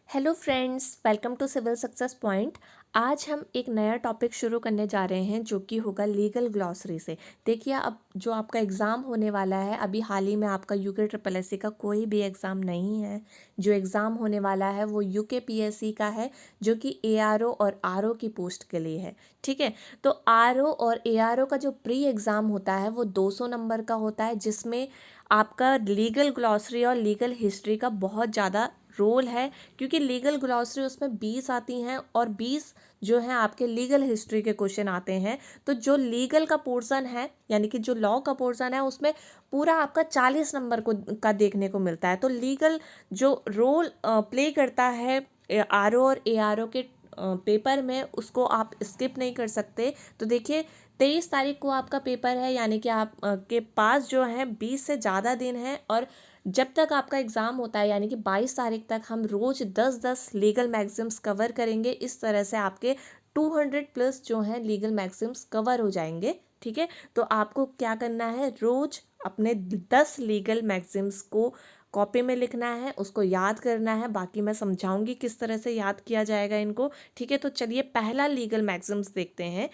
Hello friends, welcome to civil success point. आज हम एक नया टॉपिक शुरू करने जा रहे हैं जो कि होगा लीगल ग्लॉसरी से। देखिए, अब जो आपका एग्ज़ाम होने वाला है, अभी हाल ही में आपका यूके ट्रिपल एस सी का कोई भी एग्ज़ाम नहीं है। जो एग्ज़ाम होने वाला है वो यूके पीएससी का है, जो कि एआरओ और आरओ की पोस्ट के लिए है। ठीक है, तो आरओ और एआरओ का जो प्री एग्ज़ाम होता है वो 200 नंबर का होता है, जिसमें आपका लीगल ग्लॉसरी और लीगल हिस्ट्री का बहुत ज़्यादा रोल है, क्योंकि लीगल ग्लॉसरी उसमें 20 आती हैं और 20 जो है आपके लीगल हिस्ट्री के क्वेश्चन आते हैं। तो जो लीगल का पोर्शन है, यानी कि जो लॉ का पोर्शन है, उसमें पूरा आपका 40 नंबर का देखने को मिलता है। तो लीगल जो रोल प्ले करता है आरओ और एआरओ के पेपर में, उसको आप स्किप नहीं कर सकते। तो देखिए, 23 तारीख को आपका पेपर है, यानी कि आप के पास जो है 20 से ज़्यादा दिन है। और जब तक आपका एग्ज़ाम होता है, यानी कि 22 तारीख तक, हम रोज़ 10-10 लीगल मैगज़िम्स कवर करेंगे। इस तरह से आपके 200 प्लस जो हैं लीगल मैगज़िम्स कवर हो जाएंगे। ठीक है, तो आपको क्या करना है, रोज़ अपने 10 लीगल मैगज़िम्स को कॉपी में लिखना है, उसको याद करना है। बाकी मैं समझाऊंगी किस तरह से याद किया जाएगा इनको। ठीक है, तो चलिए पहला लीगल मैगज़िम्स देखते हैं,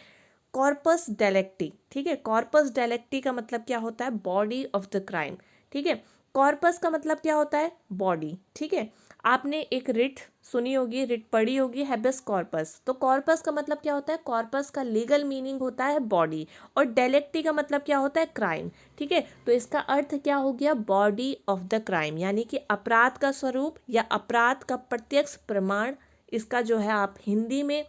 कॉर्पस डेलेक्टी। ठीक है, कॉर्पस डेलेक्टी का मतलब क्या होता है, बॉडी ऑफ द क्राइम। ठीक है, कॉर्पस का मतलब क्या होता है, बॉडी। ठीक है, आपने एक रिट सुनी होगी, रिट पढ़ी होगी, हैबेस कॉर्पस। तो कॉर्पस का मतलब क्या होता है, कॉर्पस का लीगल मीनिंग होता है बॉडी, और डेलेक्टी का मतलब क्या होता है, क्राइम। ठीक है, तो इसका अर्थ क्या हो गया, बॉडी ऑफ द क्राइम, यानी कि अपराध का स्वरूप या अपराध का प्रत्यक्ष प्रमाण। इसका जो है आप हिंदी में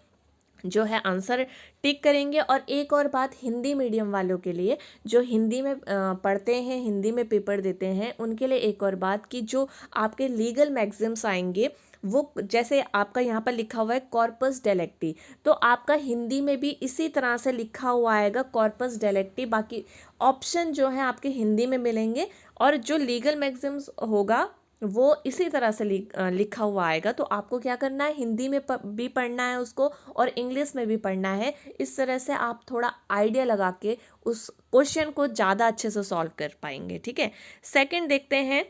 जो है आंसर टिक करेंगे। और एक और बात हिंदी मीडियम वालों के लिए, जो हिंदी में पढ़ते हैं, हिंदी में पेपर देते हैं, उनके लिए एक और बात कि जो आपके लीगल मैगज़िम्स आएंगे, वो जैसे आपका यहाँ पर लिखा हुआ है कॉर्पस डेलेक्टी, तो आपका हिंदी में भी इसी तरह से लिखा हुआ आएगा कॉर्पस डेलेक्टी। बाकी ऑप्शन जो है आपके हिंदी में मिलेंगे, और जो लीगल मैगज़िम्स होगा वो इसी तरह से लिखा हुआ आएगा। तो आपको क्या करना है, हिंदी में भी पढ़ना है उसको, और इंग्लिश में भी पढ़ना है। इस तरह से आप थोड़ा आइडिया लगा के उस क्वेश्चन को ज़्यादा अच्छे से सॉल्व कर पाएंगे। ठीक है, सेकंड देखते हैं,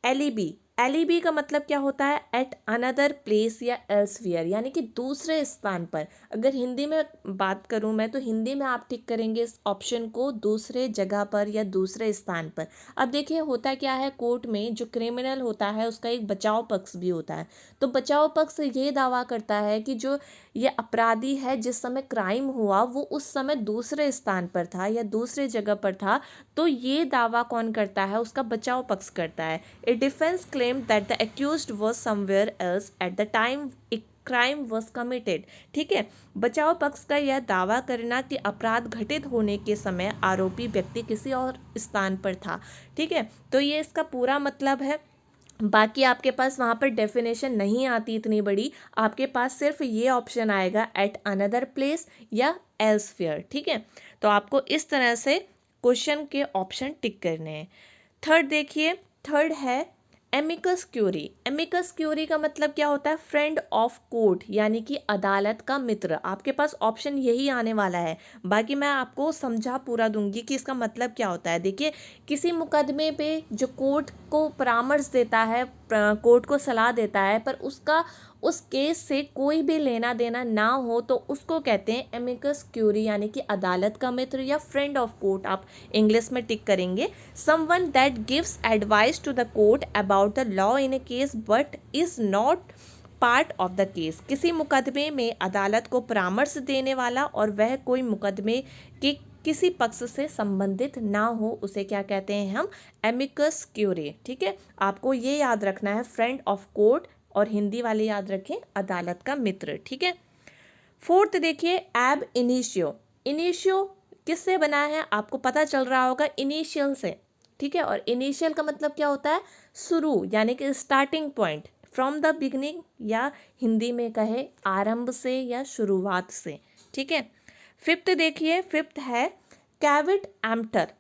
एलिबी। एलिबी का मतलब क्या होता है, एट अनदर प्लेस या एल्सवियर, यानी कि दूसरे स्थान पर। अगर हिंदी में बात करूं मैं, तो हिंदी में आप टिक करेंगे इस ऑप्शन को, दूसरे जगह पर या दूसरे स्थान पर। अब देखिए, होता क्या है, कोर्ट में जो क्रिमिनल होता है उसका एक बचाव पक्ष भी होता है। तो बचाव पक्ष ये दावा करता है कि जो ये अपराधी है, जिस समय क्राइम हुआ वो उस समय दूसरे स्थान पर था या दूसरे जगह पर था। तो ये दावा कौन करता है, उसका बचाव पक्ष करता है। A defence claim that the accused was somewhere else at the time a crime was committed. ठीक है, बचाव पक्ष का यह दावा करना कि अपराध घटित होने के समय आरोपी व्यक्ति किसी और स्थान पर था। ठीक है, तो ये इसका पूरा मतलब है। बाकी आपके पास वहाँ पर डेफिनेशन नहीं आती इतनी बड़ी, आपके पास सिर्फ ये ऑप्शन आएगा, एट अनदर प्लेस या एल्सफेयर। ठीक है, तो आपको इस तरह से क्वेश्चन के ऑप्शन टिक करने हैं। थर्ड देखिए, थर्ड है एमिकस क्यूरी। एमिकस क्यूरी का मतलब क्या होता है, फ्रेंड ऑफ कोर्ट, यानी कि अदालत का मित्र। आपके पास ऑप्शन यही आने वाला है। बाकी मैं आपको समझा पूरा दूंगी कि इसका मतलब क्या होता है। देखिए, किसी मुकदमे पे जो कोर्ट को परामर्श देता है, कोर्ट को सलाह देता है, पर उसका उस केस से कोई भी लेना देना ना हो, तो उसको कहते हैं एमिकस क्यूरी, यानी कि अदालत का मित्र या फ्रेंड ऑफ कोर्ट। आप इंग्लिश में टिक करेंगे। Someone that gives advice to the court about the law in a case but is not part of the case. किसी मुकदमे में अदालत को परामर्श देने वाला और वह कोई मुकदमे के किसी पक्ष से संबंधित ना हो, उसे क्या कहते हैं हम, एमिकस क्यूरी। ठीक है, आपको ये याद रखना है, फ्रेंड ऑफ कोर्ट, और हिंदी वाले याद रखें अदालत का मित्र। ठीक है, फोर्थ देखिए, एब इनिशियो। इनिशियो किससे बना है, आपको पता चल रहा होगा, इनिशियल से। ठीक है, और इनिशियल का मतलब क्या होता है, शुरू, यानी कि starting point, from the beginning, या हिंदी में कहे आरंभ से या शुरुआत से। ठीक है, फिफ्थ देखिए, फिफ्थ है कैविट एम्प्टर।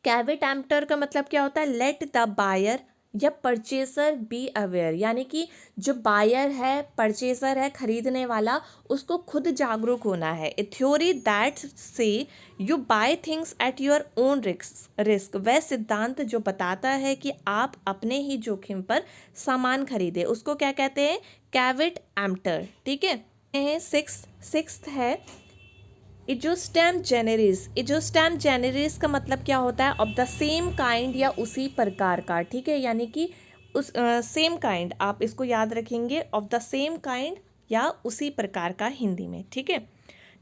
कैविट एम्प्टर का मतलब क्या होता है, लेट द बायर या परचेसर बी अवेयर, यानी कि जो बायर है, परचेसर है, खरीदने वाला, उसको खुद जागरूक होना है। A theory that say you buy things at your own risk, वह सिद्धांत जो बताता है कि आप अपने ही जोखिम पर सामान खरीदें, उसको क्या कहते हैं? Cavity emptor. ठीक है। सिक्स्थ है इजोस्टेम जेनेरिस। इजोस्टेम जेनेरिस का मतलब क्या होता है? ऑफ द सेम काइंड या उसी प्रकार का। ठीक है, यानी कि उस सेम काइंड, आप इसको याद रखेंगे, ऑफ द सेम काइंड या उसी प्रकार का हिंदी में। ठीक है।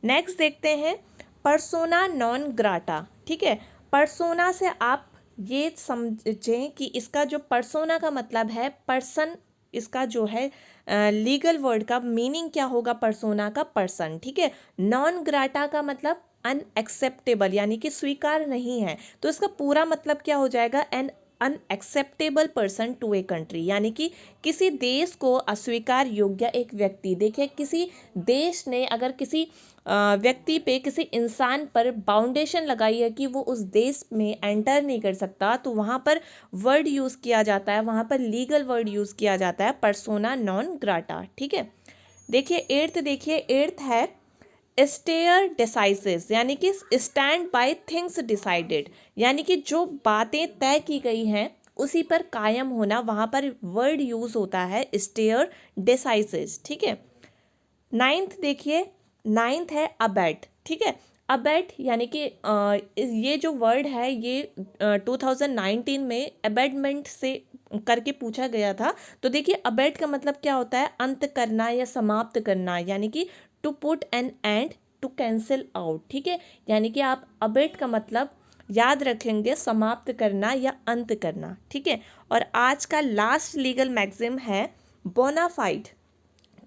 नेक्स्ट देखते हैं पर्सोना नॉन ग्राटा। ठीक है, पर्सोना से आप ये समझें कि इसका जो पर्सोना का मतलब है पर्सन, इसका जो है लीगल वर्ड का मीनिंग क्या होगा? पर्सोना का पर्सन। ठीक है। नॉन ग्राटा का मतलब अनएक्सेप्टेबल, यानी कि स्वीकार नहीं है, तो इसका पूरा मतलब क्या हो जाएगा? An unacceptable person to a country, यानी कि किसी देश को अस्वीकार योग्य एक व्यक्ति। देखिए, किसी देश ने अगर किसी व्यक्ति पे, किसी इंसान पर बाउंडेशन लगाई है कि वो उस देश में एंटर नहीं कर सकता, तो वहाँ पर वर्ड यूज़ किया जाता है, वहाँ पर लीगल वर्ड यूज़ किया जाता है पर्सोना नॉन ग्राटा। ठीक है। देखिए एट्थ है स्टेयर डिसाइसिस, यानी कि स्टैंड बाय थिंग्स डिसाइडेड, यानी कि जो बातें तय की गई हैं उसी पर कायम होना, वहाँ पर वर्ड यूज़ होता है स्टेयर डिसाइसिस। ठीक है। नाइन्थ है अबैट। ठीक है। अबैट यानी कि ये जो वर्ड है ये 2019 में अबैटमेंट से करके पूछा गया था। तो देखिए अबैट का मतलब क्या होता है? अंत करना या समाप्त करना, यानी कि to put an end, to cancel out. ठीक है, यानी कि आप अबैट का मतलब याद रखेंगे समाप्त करना या अंत करना। ठीक है। और आज का लास्ट लीगल मैक्सिम है बोनाफाइड।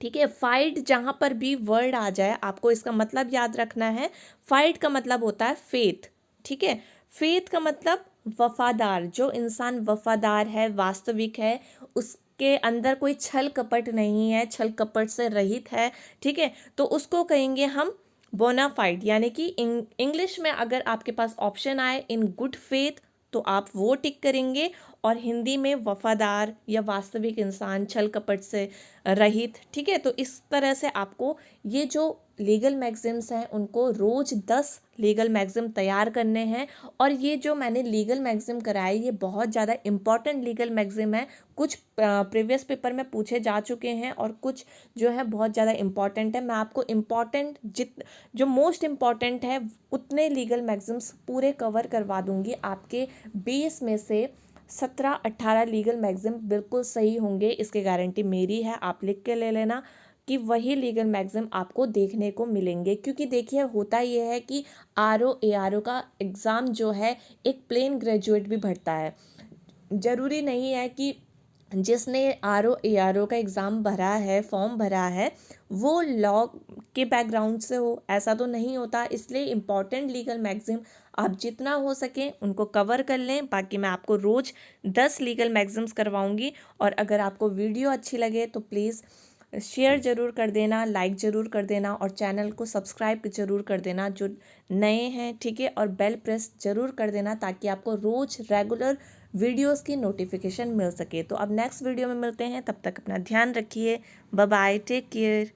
ठीक है, फाइट जहाँ पर भी वर्ड आ जाए आपको इसका मतलब याद रखना है। फाइट का मतलब होता है फेथ। ठीक है, फेथ का मतलब वफादार, जो इंसान वफादार है, वास्तविक है, उसके अंदर कोई छल कपट नहीं है, छल कपट से रहित है। ठीक है, तो उसको कहेंगे हम बोनाफाइड, यानी कि इंग्लिश में अगर आपके पास ऑप्शन आए इन गुड फेथ तो आप वो टिक करेंगे, और हिंदी में वफादार या वास्तविक इंसान, छल कपट से रहित। ठीक है, तो इस तरह से आपको ये जो लीगल मैगज़िम्स हैं उनको रोज़ 10 लीगल मैगज़िम तैयार करने हैं। और ये जो मैंने लीगल मैगज़िम कराए ये बहुत ज़्यादा इम्पॉर्टेंट लीगल मैगज़िम है। कुछ प्रीवियस पेपर में पूछे जा चुके हैं और कुछ जो है बहुत ज़्यादा इम्पॉर्टेंट है। मैं आपको इम्पॉर्टेंट जो मोस्ट इम्पॉर्टेंट है उतने लीगल मैगज़िम्स पूरे कवर करवा दूंगी। आपके 20 में से 17-18 लीगल मैगज़िम बिल्कुल सही होंगे, इसकी गारंटी मेरी है। आप लिख के ले लेना कि वही लीगल मैगज़िम आपको देखने को मिलेंगे। क्योंकि देखिए होता ये है कि ARO का एग्ज़ाम जो है एक प्लेन ग्रेजुएट भी भरता है। ज़रूरी नहीं है कि जिसने ARO का एग्ज़ाम भरा है, फॉर्म भरा है, वो लॉ के बैकग्राउंड से हो, ऐसा तो नहीं होता। इसलिए इम्पॉर्टेंट लीगल मैगज़िम आप जितना हो सके उनको कवर कर लें। बाकी मैं आपको रोज़ 10 लीगल मैगज़िम्स करवाऊंगी। और अगर आपको वीडियो अच्छी लगे तो प्लीज़ शेयर ज़रूर कर देना, लाइक ज़रूर कर देना, और चैनल को सब्सक्राइब ज़रूर कर देना जो नए हैं। ठीक है, और बेल प्रेस ज़रूर कर देना ताकि आपको रोज़ रेगुलर वीडियोस की नोटिफिकेशन मिल सके। तो अब नेक्स्ट वीडियो में मिलते हैं, तब तक अपना ध्यान रखिए। Bye bye, take care.